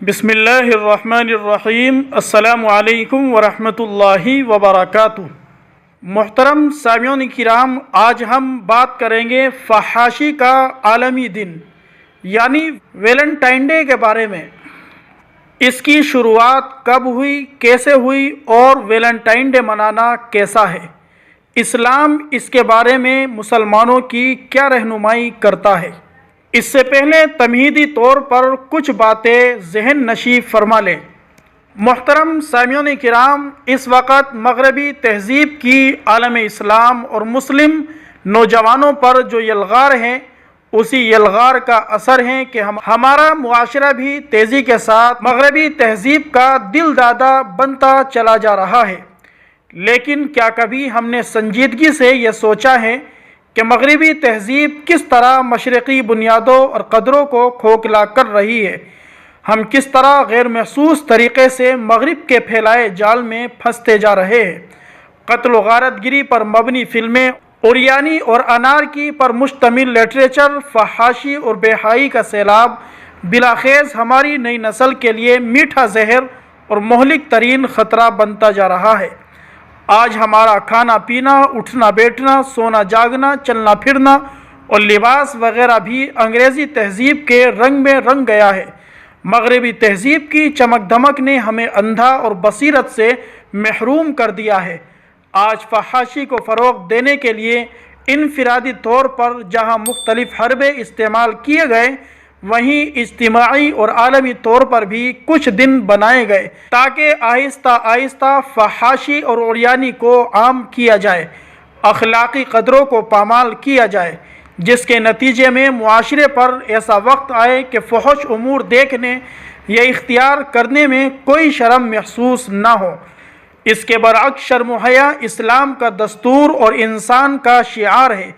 بسم اللہ الرحمن الرحیم۔ السلام علیکم ورحمۃ اللہ وبرکاتہ۔ محترم سامعین کرام، آج ہم بات کریں گے فحاشی کا عالمی دن یعنی ویلنٹائن ڈے کے بارے میں۔ اس کی شروعات کب ہوئی، کیسے ہوئی اور ویلنٹائن ڈے منانا کیسا ہے؟ اسلام اس کے بارے میں مسلمانوں کی کیا رہنمائی کرتا ہے؟ اس سے پہلے تمہیدی طور پر کچھ باتیں ذہن نشین فرما لیں۔ محترم سامعین کرام، اس وقت مغربی تہذیب کی عالم اسلام اور مسلم نوجوانوں پر جو یلغار ہیں، اسی یلغار کا اثر ہے کہ ہمارا معاشرہ بھی تیزی کے ساتھ مغربی تہذیب کا دل دادا بنتا چلا جا رہا ہے۔ لیکن کیا کبھی ہم نے سنجیدگی سے یہ سوچا ہے کہ مغربی تہذیب کس طرح مشرقی بنیادوں اور قدروں کو کھوکھلا کر رہی ہے؟ ہم کس طرح غیر محسوس طریقے سے مغرب کے پھیلائے جال میں پھنستے جا رہے ہیں؟ قتل و غارت گری پر مبنی فلمیں، اوریانی اور انارکی پر مشتمل لٹریچر، فحاشی اور بے حیائی کا سیلاب بلاخیز ہماری نئی نسل کے لیے میٹھا زہر اور مہلک ترین خطرہ بنتا جا رہا ہے۔ آج ہمارا کھانا پینا، اٹھنا بیٹھنا، سونا جاگنا، چلنا پھرنا اور لباس وغیرہ بھی انگریزی تہذیب کے رنگ میں رنگ گیا ہے۔ مغربی تہذیب کی چمک دمک نے ہمیں اندھا اور بصیرت سے محروم کر دیا ہے۔ آج فحاشی کو فروغ دینے کے لیے انفرادی طور پر جہاں مختلف حربے استعمال کیے گئے، وہیں اجتماعی اور عالمی طور پر بھی کچھ دن بنائے گئے تاکہ آہستہ آہستہ فحاشی اور اوریانی کو عام کیا جائے، اخلاقی قدروں کو پامال کیا جائے، جس کے نتیجے میں معاشرے پر ایسا وقت آئے کہ فحش امور دیکھنے یا اختیار کرنے میں کوئی شرم محسوس نہ ہو۔ اس کے برعکس شرم و حیا اسلام کا دستور اور انسان کا شعار ہے،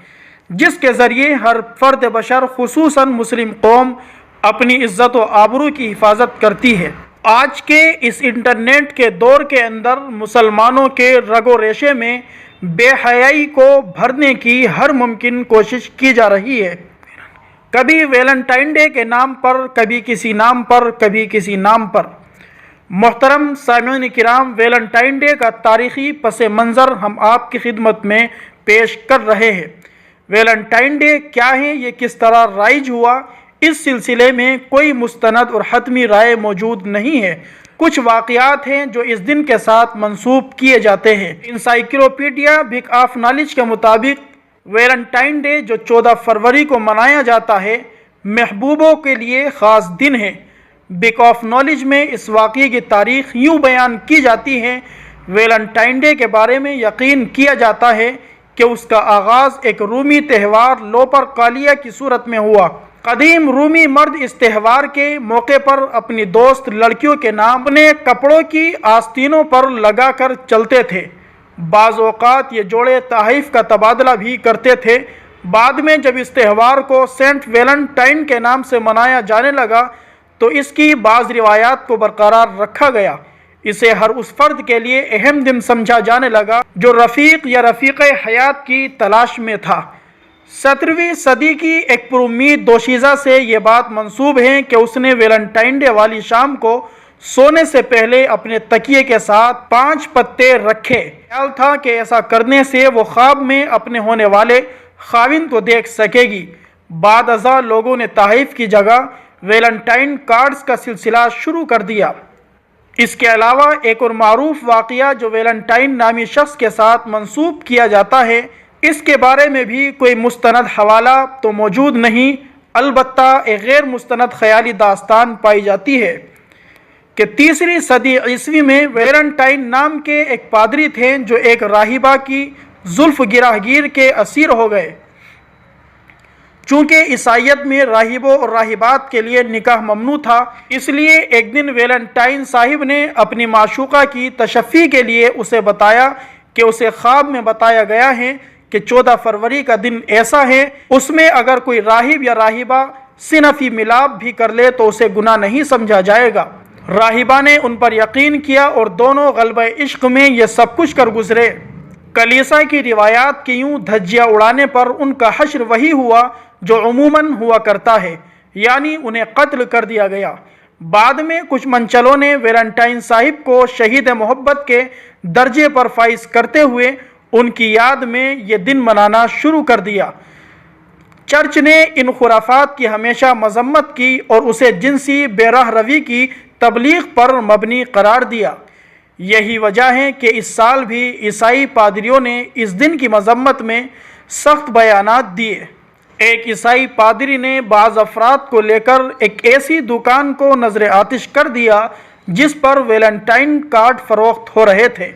جس کے ذریعے ہر فرد بشر خصوصاً مسلم قوم اپنی عزت و آبرو کی حفاظت کرتی ہے۔ آج کے اس انٹرنیٹ کے دور کے اندر مسلمانوں کے رگ و ریشے میں بے حیائی کو بھرنے کی ہر ممکن کوشش کی جا رہی ہے۔ کبھی ویلنٹائن ڈے کے نام پر، کبھی کسی نام پر، کبھی کسی نام پر۔ محترم سامعین کرام، ویلنٹائن ڈے کا تاریخی پس منظر ہم آپ کی خدمت میں پیش کر رہے ہیں۔ ویلنٹائن ڈے کیا ہے، یہ کس طرح رائج ہوا، اس سلسلے میں کوئی مستند اور حتمی رائے موجود نہیں ہے۔ کچھ واقعات ہیں جو اس دن کے ساتھ منسوب کیے جاتے ہیں۔ انسائکلوپیڈیا بک آف نالج کے مطابق ویلنٹائن ڈے جو 14 فروری کو منایا جاتا ہے، محبوبوں کے لیے خاص دن ہے۔ بک آف نالج میں اس واقعے کی تاریخ یوں بیان کی جاتی ہے: ویلنٹائن ڈے کے بارے میں یقین کیا جاتا ہے کہ اس کا آغاز ایک رومی تہوار لوپرکالیا کی صورت میں ہوا۔ قدیم رومی مرد اس تہوار کے موقع پر اپنی دوست لڑکیوں کے نام اپنے کپڑوں کی آستینوں پر لگا کر چلتے تھے۔ بعض اوقات یہ جوڑے تحائف کا تبادلہ بھی کرتے تھے۔ بعد میں جب اس تہوار کو سینٹ ویلنٹائن کے نام سے منایا جانے لگا تو اس کی بعض روایات کو برقرار رکھا گیا۔ اسے ہر اس فرد کے لیے اہم دن سمجھا جانے لگا جو رفیق یا رفیق حیات کی تلاش میں تھا۔ 17ویں صدی کی ایک پر امید دوشیزہ سے یہ بات منسوب ہے کہ اس نے ویلنٹائن ڈے والی شام کو سونے سے پہلے اپنے تکیے کے ساتھ 5 پتے رکھے۔ خیال تھا کہ ایسا کرنے سے وہ خواب میں اپنے ہونے والے خاوند کو دیکھ سکے گی۔ بعد ازاں لوگوں نے تحائف کی جگہ ویلنٹائن کارڈز کا سلسلہ شروع کر دیا۔ اس کے علاوہ ایک اور معروف واقعہ جو ویلنٹائن نامی شخص کے ساتھ منسوب کیا جاتا ہے، اس کے بارے میں بھی کوئی مستند حوالہ تو موجود نہیں، البتہ ایک غیر مستند خیالی داستان پائی جاتی ہے کہ 3 صدی عیسوی میں ویلنٹائن نام کے ایک پادری تھے جو ایک راہبہ کی زلف گرہ گیر کے اسیر ہو گئے۔ چونکہ عیسائیت میں راہبوں اور راہبات کے لیے نکاح ممنوع تھا، اس لیے ایک دن ویلنٹائن صاحب نے اپنی معشوقہ کی تشفی کے لیے اسے بتایا کہ اسے خواب میں بتایا گیا ہے کہ 14 فروری کا دن ایسا ہے، اس میں اگر کوئی راہب یا راہبہ صنفی ملاپ بھی کر لے تو اسے گناہ نہیں سمجھا جائے گا۔ راہبہ نے ان پر یقین کیا اور دونوں غلبہ عشق میں یہ سب کچھ کر گزرے۔ کلیسا کی روایات کی یوں دھجیاں اڑانے پر ان کا حشر وہی ہوا جو عموماً ہوا کرتا ہے، یعنی انہیں قتل کر دیا گیا۔ بعد میں کچھ منچلوں نے ویلنٹائن صاحب کو شہید محبت کے درجے پر فائز کرتے ہوئے ان کی یاد میں یہ دن منانا شروع کر دیا۔ چرچ نے ان خرافات کی ہمیشہ مذمت کی اور اسے جنسی بے راہ روی کی تبلیغ پر مبنی قرار دیا۔ یہی وجہ ہے کہ اس سال بھی عیسائی پادریوں نے اس دن کی مذمت میں سخت بیانات دیے۔ ایک عیسائی پادری نے بعض افراد کو لے کر ایک ایسی دکان کو نظر آتش کر دیا جس پر ویلنٹائن کارڈ فروخت ہو رہے تھے۔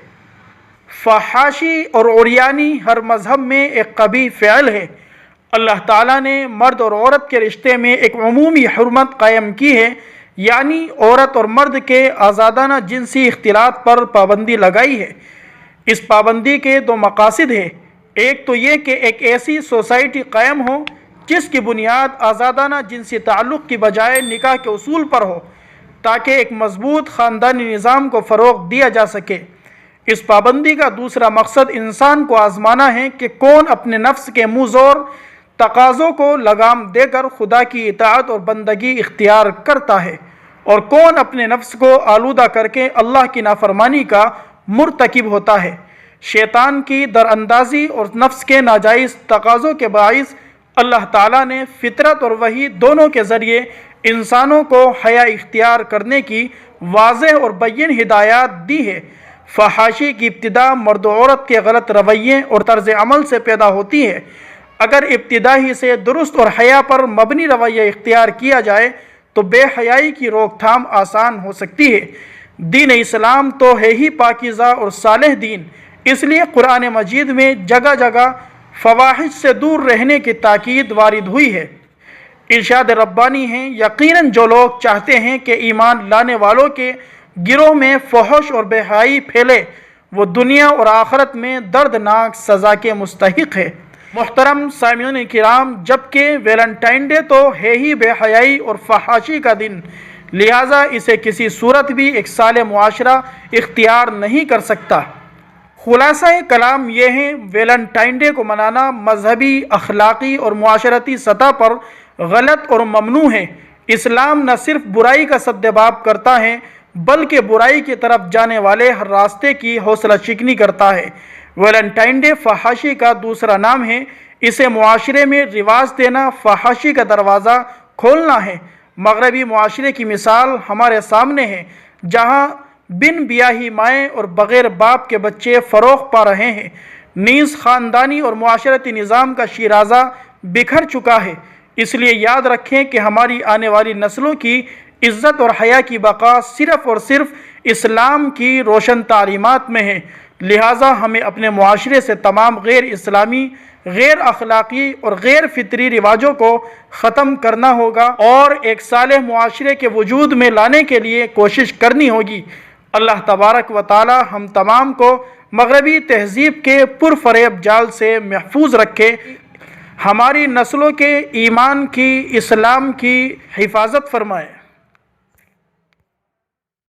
فحاشی اور عریانی ہر مذہب میں ایک قبیح فعل ہے۔ اللہ تعالیٰ نے مرد اور عورت کے رشتے میں ایک عمومی حرمت قائم کی ہے، یعنی عورت اور مرد کے آزادانہ جنسی اختلاط پر پابندی لگائی ہے۔ اس پابندی کے دو مقاصد ہیں۔ ایک تو یہ کہ ایک ایسی سوسائٹی قائم ہو جس کی بنیاد آزادانہ جنسی تعلق کی بجائے نکاح کے اصول پر ہو، تاکہ ایک مضبوط خاندانی نظام کو فروغ دیا جا سکے۔ اس پابندی کا دوسرا مقصد انسان کو آزمانا ہے کہ کون اپنے نفس کے منہ زور تقاضوں کو لگام دے کر خدا کی اطاعت اور بندگی اختیار کرتا ہے، اور کون اپنے نفس کو آلودہ کر کے اللہ کی نافرمانی کا مرتکب ہوتا ہے۔ شیطان کی در اندازی اور نفس کے ناجائز تقاضوں کے باعث اللہ تعالیٰ نے فطرت اور وحی دونوں کے ذریعے انسانوں کو حیا اختیار کرنے کی واضح اور بین ہدایات دی ہے۔ فحاشی کی ابتدا مرد و عورت کے غلط رویے اور طرز عمل سے پیدا ہوتی ہے۔ اگر ابتدا ہی سے درست اور حیا پر مبنی رویہ اختیار کیا جائے تو بے حیائی کی روک تھام آسان ہو سکتی ہے۔ دین اسلام تو ہے ہی پاکیزہ اور صالح دین، اس لیے قرآن مجید میں جگہ جگہ فواحش سے دور رہنے کی تاکید وارد ہوئی ہے۔ ارشاد ربانی ہے، یقیناً جو لوگ چاہتے ہیں کہ ایمان لانے والوں کے گروہ میں فحش اور بے حیائی پھیلے، وہ دنیا اور آخرت میں دردناک سزا کے مستحق ہے۔ محترم سامعین کرام، جبکہ ویلنٹائن ڈے تو ہے ہی بے حیائی اور فحاشی کا دن، لہٰذا اسے کسی صورت بھی ایک صالح معاشرہ اختیار نہیں کر سکتا۔ خلاصہ کلام یہ ہے، ویلنٹائن ڈے کو منانا مذہبی، اخلاقی اور معاشرتی سطح پر غلط اور ممنوع ہے۔ اسلام نہ صرف برائی کا سدباب کرتا ہے بلکہ برائی کی طرف جانے والے ہر راستے کی حوصلہ شکنی کرتا ہے۔ ویلنٹائن ڈے فحاشی کا دوسرا نام ہے۔ اسے معاشرے میں رواج دینا فحاشی کا دروازہ کھولنا ہے۔ مغربی معاشرے کی مثال ہمارے سامنے ہے، جہاں بن بیاہی مائیں اور بغیر باپ کے بچے فروغ پا رہے ہیں۔ نیز خاندانی اور معاشرتی نظام کا شیرازہ بکھر چکا ہے۔ اس لیے یاد رکھیں کہ ہماری آنے والی نسلوں کی عزت اور حیا کی بقا صرف اور صرف اسلام کی روشن تعلیمات میں ہے۔ لہٰذا ہمیں اپنے معاشرے سے تمام غیر اسلامی، غیر اخلاقی اور غیر فطری رواجوں کو ختم کرنا ہوگا اور ایک صالح معاشرے کے وجود میں لانے کے لیے کوشش کرنی ہوگی۔ اللہ تبارک و تعالی ہم تمام کو مغربی تہذیب کے پرفریب جال سے محفوظ رکھے، ہماری نسلوں کے ایمان کی، اسلام کی حفاظت فرمائے۔